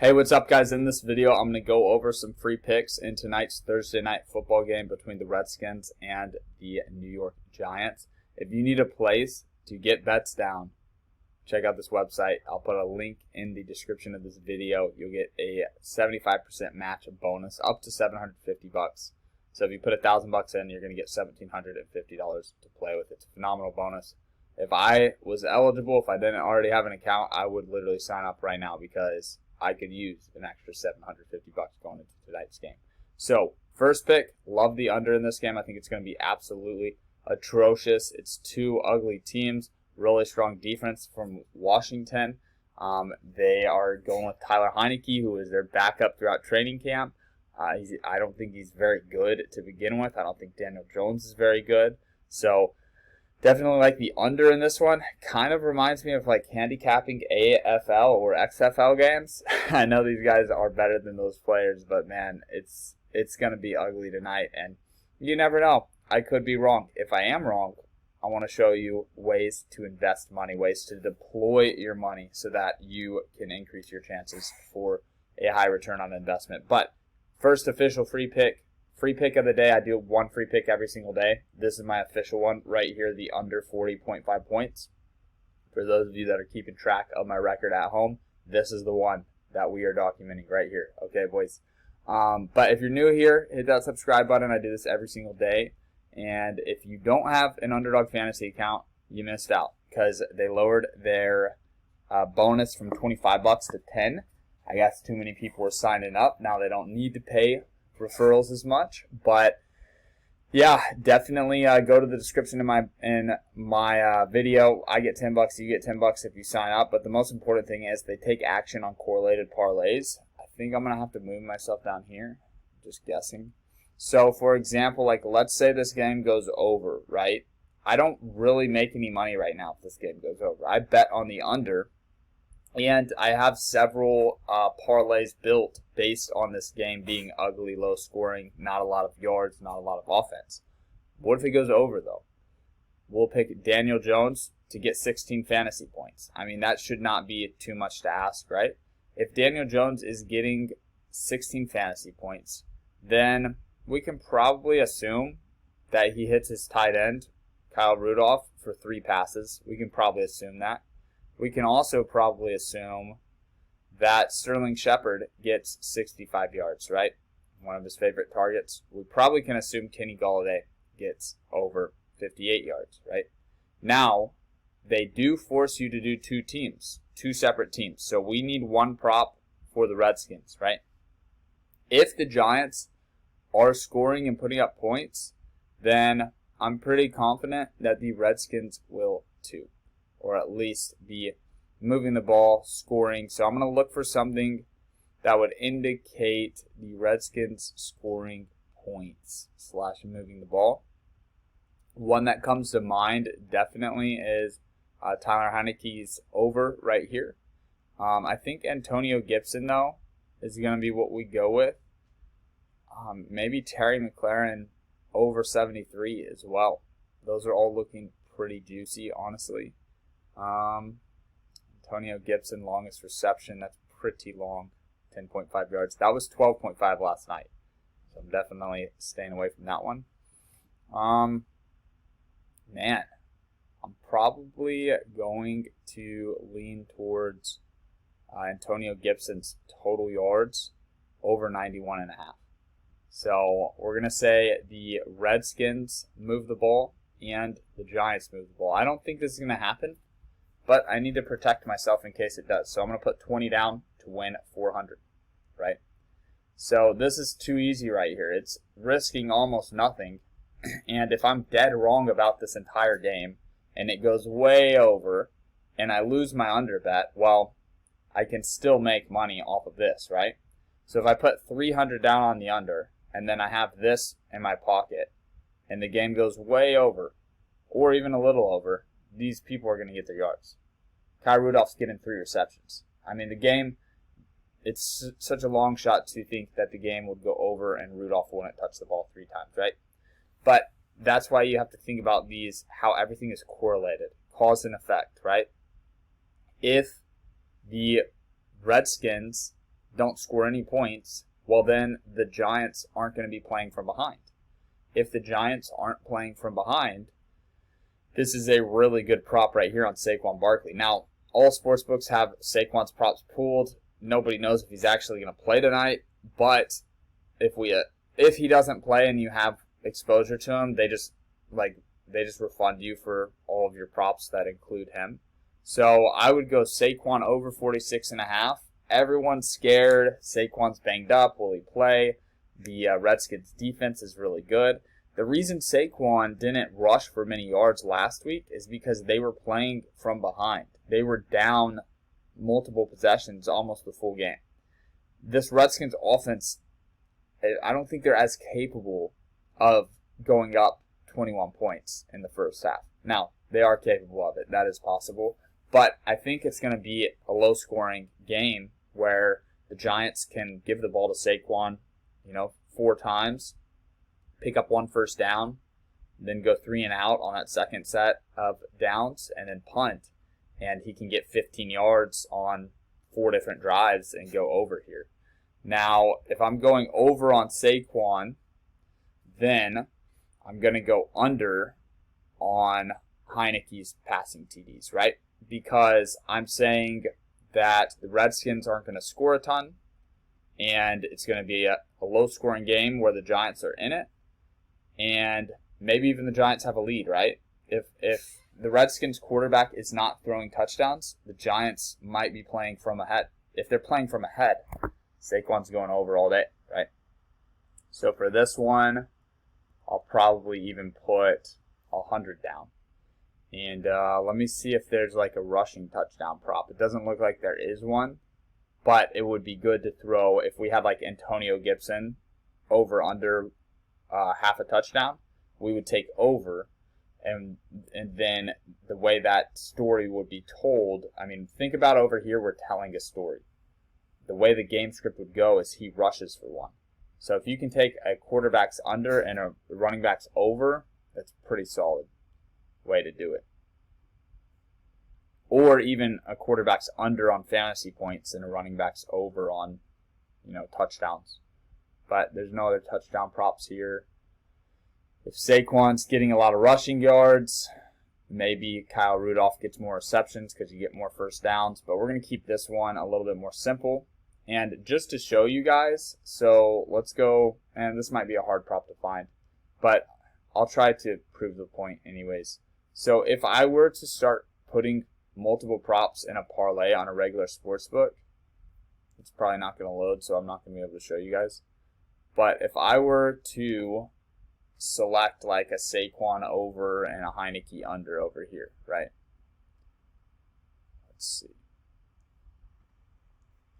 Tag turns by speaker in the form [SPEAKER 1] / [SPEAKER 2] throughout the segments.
[SPEAKER 1] Hey, what's up, guys? In this video, I'm going to go over some free picks in tonight's Thursday night football game between the Redskins and the New York Giants. If you need a place to get bets down, check out this website. I'll put a link in the description of this video. You'll get a 75% match bonus up to $750. So if you put $1,000 in, you're going to get $1,750 to play with. It's a phenomenal bonus. If I was eligible, if I didn't already have an account, I would literally sign up right now because I could use an extra $750 going into tonight's game. So, first pick, love the under in this game. I think it's going to be absolutely atrocious. It's two ugly teams, really strong defense from Washington. They are going with Tyler Heineke, who is their backup throughout training camp. I don't think he's very good to begin with. I don't think Daniel Jones is very good. So, definitely like the under in this one. Kind of reminds me of like handicapping AFL or XFL games. I know these guys are better than those players, but man, it's going to be ugly tonight. And you never know. I could be wrong. If I am wrong, I want to show you ways to invest money, ways to deploy your money so that you can increase your chances for a high return on investment. But first official free pick of the day. I do one free pick every single day. This is my official one right here, the under 40.5 points. For those of you that are keeping track of my record at home, this is the one that we are documenting right here. Okay, boys. But if you're new here, hit that subscribe button. I do this every single day. And if you don't have an Underdog Fantasy account, you missed out because they lowered their bonus from $25 to $10. I guess too many people were signing up. Now they don't need to pay referrals as much, but yeah, definitely go to the description in my video. I get $10, you get $10 if you sign up. But the most important thing is they take action on correlated parlays. I think I'm gonna have to move myself down here. Just guessing. So for example, like let's say this game goes over, right? I don't really make any money right now if this game goes over. I bet on the under. And I have several parlays built based on this game being ugly, low scoring, not a lot of yards, not a lot of offense. What if it goes over, though? We'll pick Daniel Jones to get 16 fantasy points. I mean, that should not be too much to ask, right? If Daniel Jones is getting 16 fantasy points, then we can probably assume that he hits his tight end, Kyle Rudolph, for 3 passes. We can probably assume that. We can also probably assume that Sterling Shepard gets 65 yards, right? One of his favorite targets. We probably can assume Kenny Golladay gets over 58 yards, right? Now, they do force you to do two separate teams. So we need one prop for the Redskins, right? If the Giants are scoring and putting up points, then I'm pretty confident that the Redskins will too. Or at least be moving the ball, scoring. So I'm going to look for something that would indicate the Redskins scoring points / moving the ball. One that comes to mind definitely is Tyler Heineke's over right here. I think Antonio Gibson, though, is going to be what we go with. Maybe Terry McLaurin over 73 as well. Those are all looking pretty juicy, honestly. Antonio Gibson, longest reception. That's pretty long, 10.5 yards. That was 12.5 last night. So I'm definitely staying away from that one. Man, I'm probably going to lean towards Antonio Gibson's total yards over 91.5. So we're going to say the Redskins move the ball and the Giants move the ball. I don't think this is going to happen, but I need to protect myself in case it does. So I'm going to put 20 down to win 400, right? So this is too easy right here. It's risking almost nothing. And if I'm dead wrong about this entire game and it goes way over and I lose my under bet, well, I can still make money off of this, right? So if I put 300 down on the under and then I have this in my pocket and the game goes way over or even a little over, these people are going to get their yards. Kyle Rudolph's getting 3 receptions. I mean, the game, it's such a long shot to think that the game would go over and Rudolph wouldn't touch the ball 3 times, right? But that's why you have to think about these, how everything is correlated, cause and effect, right? If the Redskins don't score any points, well then the Giants aren't going to be playing from behind. If the Giants aren't playing from behind, this is a really good prop right here on Saquon Barkley. Now, all sportsbooks have Saquon's props pooled. Nobody knows if he's actually going to play tonight, but if he doesn't play and you have exposure to him, they just refund you for all of your props that include him. So I would go Saquon over 46.5. Everyone's scared. Saquon's banged up. Will he play? The Redskins defense is really good. The reason Saquon didn't rush for many yards last week is because they were playing from behind. They were down multiple possessions almost the full game. This Redskins offense, I don't think they're as capable of going up 21 points in the first half. Now, they are capable of it. That is possible. But I think it's going to be a low-scoring game where the Giants can give the ball to Saquon, 4 times, pick up 1 first down, then go 3 and out on that second set of downs, and then punt. And he can get 15 yards on 4 different drives and go over here. Now, if I'm going over on Saquon, then I'm going to go under on Heineke's passing TDs, right? Because I'm saying that the Redskins aren't going to score a ton, and it's going to be a low-scoring game where the Giants are in it, and maybe even the Giants have a lead, right? If the Redskins quarterback is not throwing touchdowns, the Giants might be playing from ahead. If they're playing from ahead, Saquon's going over all day, right? So for this one, I'll probably even put 100 down. And let me see if there's like a rushing touchdown prop. It doesn't look like there is one, but it would be good to throw if we had like Antonio Gibson over under half a touchdown. We would take over, and then the way that story would be told, I mean, think about over here, we're telling a story. The way the game script would go is he rushes for 1. So if you can take a quarterback's under and a running back's over, that's a pretty solid way to do it. Or even a quarterback's under on fantasy points and a running back's over on, touchdowns. But there's no other touchdown props here. If Saquon's getting a lot of rushing yards, maybe Kyle Rudolph gets more receptions because you get more first downs. But we're going to keep this one a little bit more simple. And just to show you guys, so let's go, and this might be a hard prop to find, but I'll try to prove the point anyways. So if I were to start putting multiple props in a parlay on a regular sportsbook, it's probably not going to load, so I'm not going to be able to show you guys. But if I were to select like a Saquon over and a Heineke under over here, right? Let's see.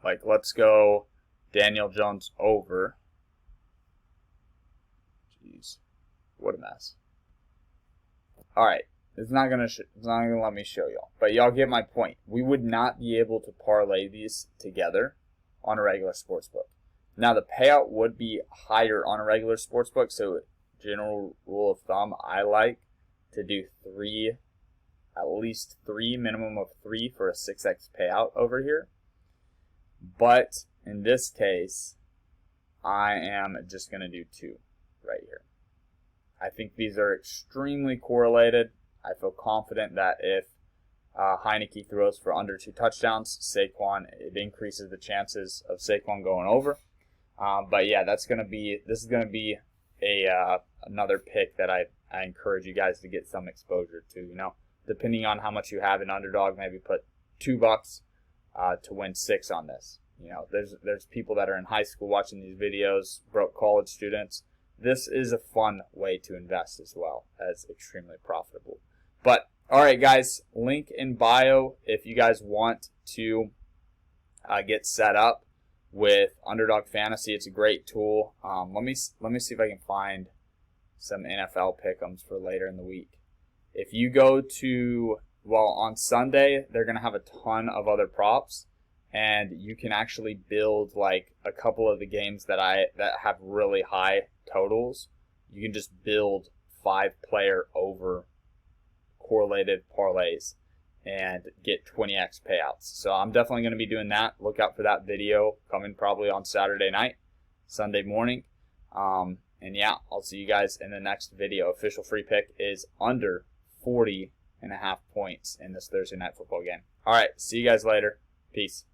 [SPEAKER 1] Like, let's go Daniel Jones over. Jeez, what a mess. All right, it's not gonna let me show y'all, but y'all get my point. We would not be able to parlay these together on a regular sportsbook. Now, the payout would be higher on a regular sportsbook, so general rule of thumb, I like to do at least three, minimum of 3 for a 6x payout over here. But in this case, I am just going to do 2 right here. I think these are extremely correlated. I feel confident that if Heineke throws for under 2 touchdowns, it increases the chances of Saquon going over. But yeah, this is going to be another pick that I encourage you guys to get some exposure to. Depending on how much you have in underdog, maybe put $2 to win 6 on this. There's people that are in high school watching these videos, broke college students. This is a fun way to invest as well as extremely profitable. But all right, guys, link in bio if you guys want to get set up with Underdog Fantasy. It's a great tool. Let me see if I can find some NFL pick'ems for later in the week. If you go to, on Sunday, they're going to have a ton of other props, and you can actually build like a couple of the games that have really high totals. You can just build 5-player over correlated parlays, and get 20x payouts. So I'm definitely going to be doing that. Look out for that video coming probably on Saturday night, Sunday morning. And yeah, I'll see you guys in the next video. Official free pick is under 40.5 points in this Thursday night football game. All right, see you guys later. Peace.